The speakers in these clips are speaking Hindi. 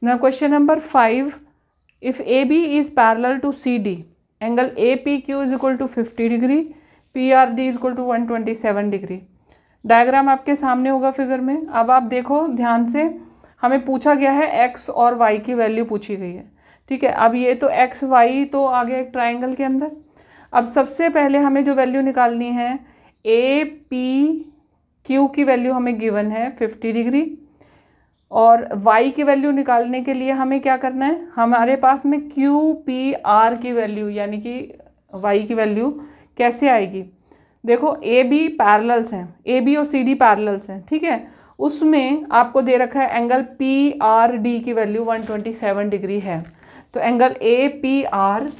Now question number 5, if AB is parallel to CD, angle APQ is equal to 50 degree, PRD is equal to 127 degree. Diagram आपके सामने होगा फिगर में। अब आप देखो ध्यान से, हमें पूछा गया है x और y की वैल्यू पूछी गई है, ठीक है। अब ये तो x y तो आ गया एक ट्राइंगल के अंदर। अब सबसे पहले हमें जो वैल्यू निकालनी है, APQ की वैल्यू हमें गिवन है 50 डिग्री, और y की वैल्यू निकालने के लिए हमें क्या करना है, हमारे पास में QPR की वैल्यू यानी कि y की वैल्यू कैसे आएगी। देखो AB पैरेलल्स हैं, AB और CD पैरेलल्स हैं, ठीक है। उसमें आपको दे रखा है एंगल PRD की वैल्यू 127 डिग्री है। तो angle APR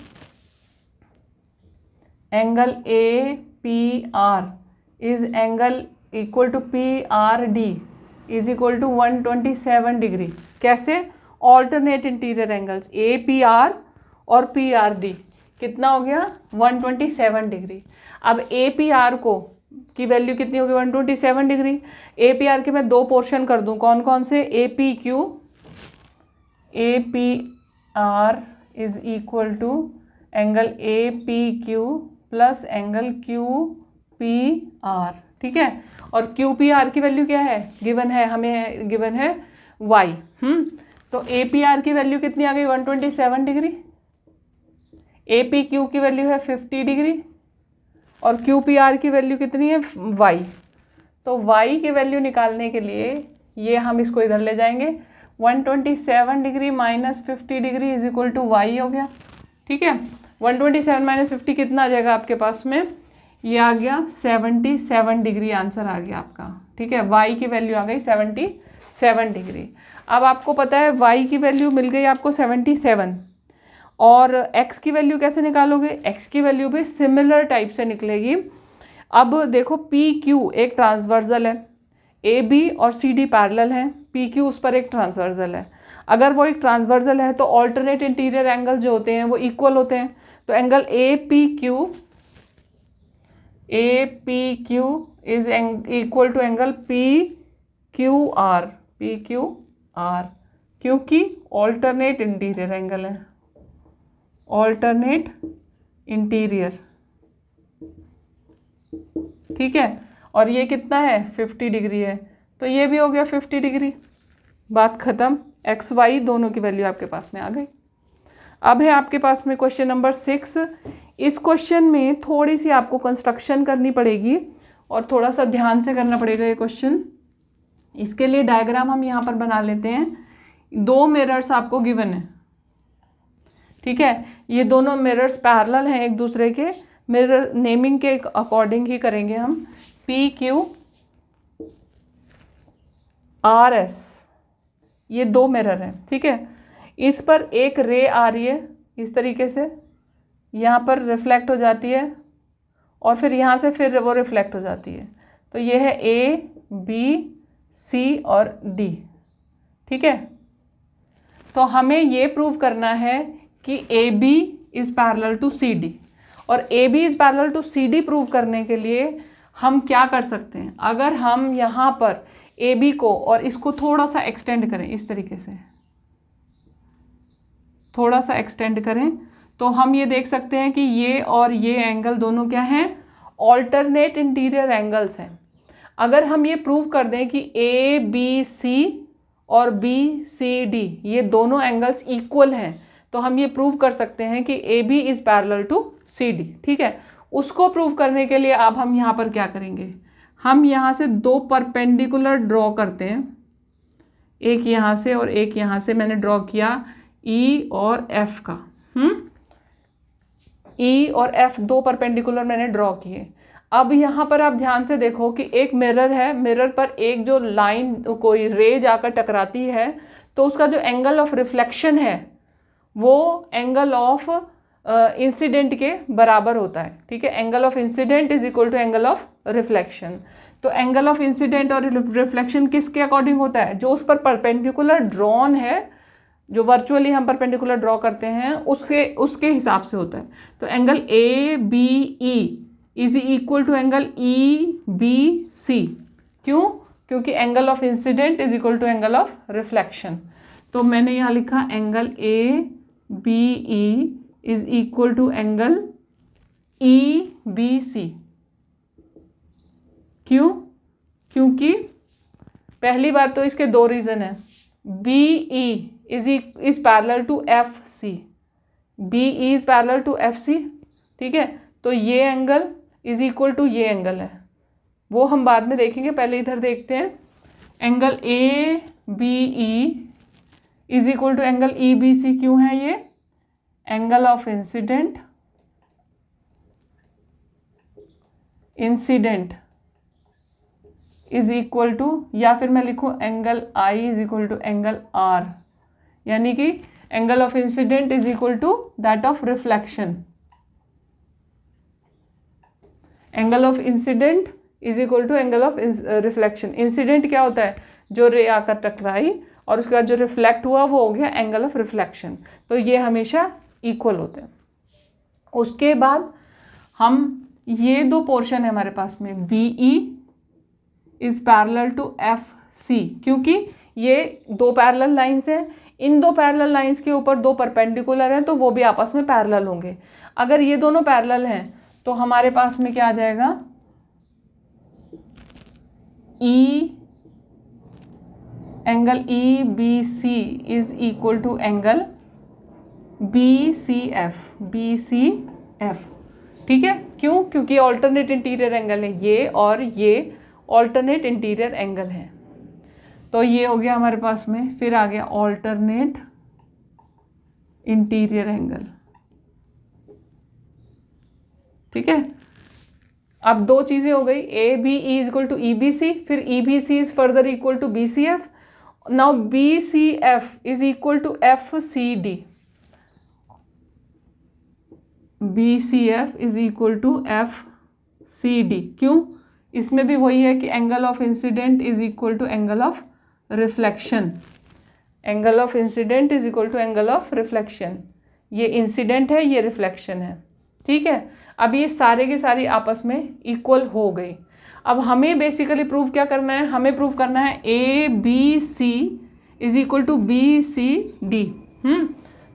is angle equal to PRD is equal to 127 degree. कैसे? ऑल्टरनेट इंटीरियर एंगल्स APR और PRD कितना हो गया 127 डिग्री। अब APR की वैल्यू कितनी होगी 127 डिग्री। APR के मैं दो पोर्शन कर दूं, कौन कौन से, APR is equal to angle APQ plus angle QPR, ठीक है। और QPR की वैल्यू क्या है, गिवन है, हमें गिवन है y। तो APR की वैल्यू कितनी आ गई 127 डिग्री, APQ की वैल्यू है 50 डिग्री, और QPR की वैल्यू कितनी है y। तो y की वैल्यू निकालने के लिए ये हम इसको इधर ले जाएंगे, 127 degree minus 50 degree is equal to y हो गया, ठीक है। 127 माइनस 50 कितना आ जाएगा आपके पास में, ये आ गया 77 डिग्री, आंसर आ गया आपका, ठीक है। y की वैल्यू आ गई 77 डिग्री। अब आपको पता है y की वैल्यू मिल गई आपको 77, और x की वैल्यू कैसे निकालोगे, x की वैल्यू भी सिमिलर टाइप से निकलेगी। अब देखो PQ एक ट्रांसवर्सल है, AB और CD पैरेलल हैं, PQ उस पर एक ट्रांसवर्सल है। अगर वो एक ट्रांसवर्सल है तो ऑल्टरनेट इंटीरियर एंगल जो होते हैं वो इक्वल होते हैं। तो angle APQ is equal to angle PQR, क्योंकि ऑल्टरनेट इंटीरियर एंगल है, ऑल्टरनेट इंटीरियर, ठीक है। और ये कितना है 50 डिग्री है, तो ये भी हो गया 50 डिग्री, बात खत्म। एक्स वाई दोनों की वैल्यू आपके पास में आ गई। अब है आपके पास में क्वेश्चन नंबर 6। इस क्वेश्चन में थोड़ी सी आपको कंस्ट्रक्शन करनी पड़ेगी और थोड़ा सा ध्यान से करना पड़ेगा ये क्वेश्चन। इसके लिए डायग्राम हम यहाँ पर बना लेते हैं। दो मिरर्स आपको गिवन है, ठीक है। ये दोनों मिरर्स पैरेलल हैं एक दूसरे के, मिरर नेमिंग के अकॉर्डिंग ही करेंगे हम। PQRS ये दो मिरर हैं, ठीक है। इस पर एक रे आ रही है इस तरीके से, यहाँ पर रिफ्लेक्ट हो जाती है और फिर यहाँ से फिर वो रिफ्लेक्ट हो जाती है। तो ये है A, B, C और D, ठीक है। तो हमें ये प्रूव करना है कि AB is parallel to CD, और AB is parallel to CD prove करने के लिए हम क्या कर सकते हैं, अगर हम यहाँ पर AB को और इसको थोड़ा सा एक्सटेंड करें, इस तरीके से थोड़ा सा एक्सटेंड करें, तो हम ये देख सकते हैं कि ये और ये एंगल दोनों क्या हैं, ऑल्टरनेट इंटीरियर एंगल्स हैं। अगर हम ये प्रूव कर दें कि ABC और BCD ये दोनों एंगल्स इक्वल हैं, तो हम ये प्रूव कर सकते हैं कि AB is parallel to CD, ठीक है। उसको प्रूव करने के लिए अब हम यहाँ पर क्या करेंगे, हम यहाँ से दो परपेंडिकुलर ड्रॉ करते हैं, एक यहाँ से और एक यहाँ से मैंने ड्रॉ किया E और F का। E और F दो परपेंडिकुलर मैंने ड्रॉ किए। अब यहाँ पर आप ध्यान से देखो कि एक मिरर है, मिरर पर एक जो लाइन कोई रे जाकर टकराती है, तो उसका जो एंगल ऑफ रिफ्लेक्शन है वो एंगल ऑफ इंसिडेंट के बराबर होता है, ठीक है। Angle of incidence is equal to angle of reflection. तो एंगल ऑफ इंसिडेंट और रिफ्लेक्शन किसके अकॉर्डिंग होता है, जो उस पर परपेंडिकुलर ड्रॉन है, जो वर्चुअली हम परपेंडिकुलर ड्रॉ करते हैं उसके हिसाब से होता है। तो angle ABE is equal to angle EBC, क्यों, क्योंकि angle of incidence is equal to angle of reflection. तो मैंने यहाँ लिखा angle A B E is equal to angle E B C. क्यों? क्योंकि पहली बात तो इसके दो रीज़न है। B E is parallel to F C, B E is parallel to F C, ठीक है। तो ये एंगल इज इक्वल टू ये एंगल है, वो हम बाद में देखेंगे, पहले इधर देखते हैं। Angle A B E is equal to angle E B C. क्यों है ये? Angle of incidence is equal to, या फिर मैं लिखूं angle I is equal to angle R, यानी कि angle of incidence is equal to that of reflection. Angle of incidence is equal to angle of reflection. Incidence क्या होता है? जो रे आकर टकराई और उसके बाद जो रिफ्लेक्ट हुआ वो हो गया एंगल ऑफ रिफ्लेक्शन। तो ये हमेशा इक्वल होते हैं। उसके बाद हम ये दो पोर्शन है हमारे पास में, B E is parallel to F C, क्योंकि ये दो पैरेलल लाइंस हैं। इन दो पैरेलल लाइंस के ऊपर दो परपेंडिकुलर हैं, तो वो भी आपस में पैरेलल होंगे। अगर ये दोनों पैरेलल हैं तो हमारे पास में क्या आ जाएगा? E angle E B C is equal to angle B C F, ठीक है। क्यों? क्योंकि ऑल्टरनेट इंटीरियर एंगल है ये, और ये ऑल्टरनेट इंटीरियर एंगल है। तो ये हो गया हमारे पास में। फिर आ गया ऑल्टरनेट इंटीरियर एंगल, ठीक है। अब दो चीज़ें हो गई, A B E is equal to E B C, फिर E B C is further equal to B C F. Now B C F is equal to F C D, B C F is equal to F C D. क्यों? इसमें भी वही है कि angle of incidence is equal to angle of reflection. Angle of incidence is equal to angle of reflection. ये इंसिडेंट है, ये रिफ्लेक्शन है, ठीक है। अब ये सारे के सारे आपस में इक्वल हो गई। अब हमें बेसिकली प्रूव क्या करना है? हमें प्रूव करना है A B C is equal to B C D.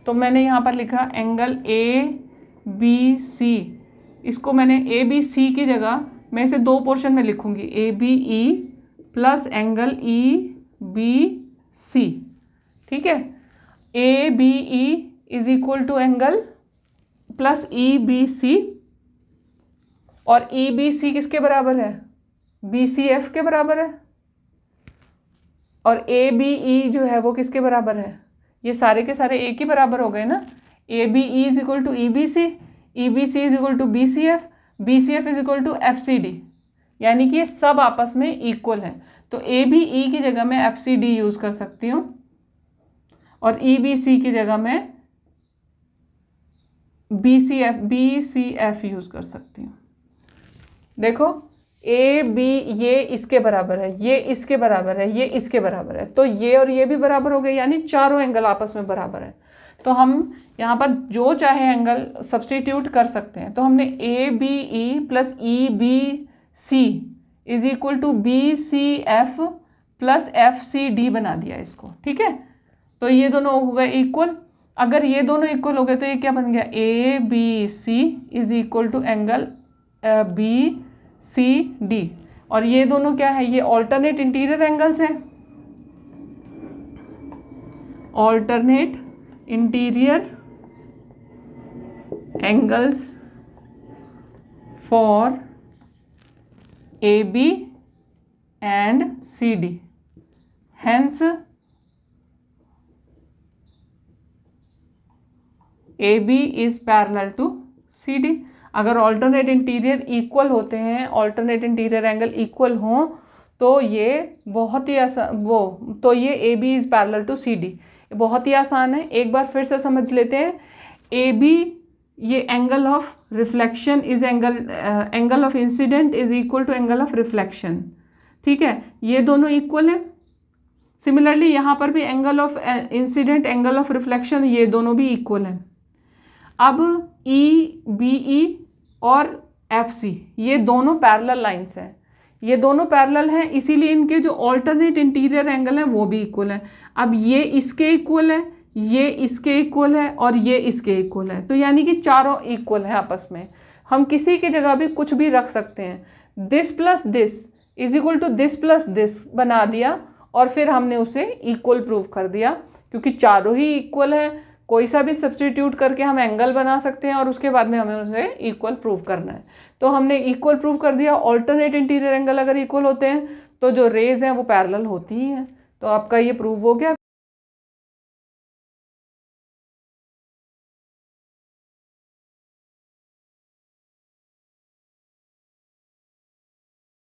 तो मैंने यहाँ पर लिखा एंगल ए बी सी, इसको मैंने ए बी सी की जगह मैं इसे दो पोर्शन में लिखूंगी, A B E plus angle E B C, ठीक है। A B E is equal to angle plus E B C, और ई बी सी किसके बराबर है? बी सी एफ के बराबर है। और ए बी ई जो है वो किसके बराबर है? ये सारे के सारे एक ही बराबर हो गए ना। A B E is equal to E B C is equal to B C F is equal to F C D, यानी कि ये सब आपस में इक्वल है। तो ए बी ई की जगह मैं एफ सी डी यूज़ कर सकती हूँ, और ई बी सी की जगह मैं बी सी एफ यूज़ कर सकती हूँ। देखो ए बी ये इसके बराबर है, ये इसके बराबर है, ये इसके बराबर है, तो ये और ये भी बराबर हो गए, यानी चारों एंगल आपस में बराबर है। तो हम यहाँ पर जो चाहे एंगल सब्सटीट्यूट कर सकते हैं। तो हमने A B E plus E B C is equal to B C F plus F C D बना दिया इसको, ठीक है। तो ये दोनों हो गए इक्वल। अगर ये दोनों इक्वल हो गए तो ये क्या बन गया? A B C is equal to angle B C D, और ये दोनों क्या है? ये ऑल्टरनेट इंटीरियर एंगल्स हैं, alternate interior angles for A B and C D. Hence A B is parallel to C D. अगर ऑल्टरनेट इंटीरियर इक्वल होते हैं, ऑल्टरनेट इंटीरियर एंगल इक्वल हों, तो ये बहुत ही आसान तो ये A B is parallel to C D, बहुत ही आसान है। एक बार फिर से समझ लेते हैं। ए बी ये angle of reflection is angle of incidence is equal to angle of reflection, ठीक है। ये दोनों इक्वल हैं। सिमिलरली यहाँ पर भी angle of incident, angle of reflection, ये दोनों भी इक्वल हैं। अब ई बी ई और एफ सी ये दोनों पैरेलल लाइंस हैं, ये दोनों पैरेलल हैं, इसीलिए इनके जो ऑल्टरनेट इंटीरियर एंगल हैं वो भी इक्वल है। अब ये इसके इक्वल है, ये इसके इक्वल है और ये इसके इक्वल है, तो यानी कि चारों इक्वल हैं आपस में। हम किसी की जगह भी कुछ भी रख सकते हैं। This plus this is equal to this plus this बना दिया और फिर हमने उसे इक्वल प्रूव कर दिया, क्योंकि चारों ही इक्वल है। कोई सा भी सब्स्टिट्यूट करके हम एंगल बना सकते हैं और उसके बाद में हमें उसे इक्वल प्रूव करना है। तो हमने इक्वल प्रूव कर दिया। ऑल्टरनेट इंटीरियर एंगल अगर इक्वल होते हैं तो जो रेज हैं वो पैरेलल होती ही हैं। तो आपका ये प्रूव हो गया।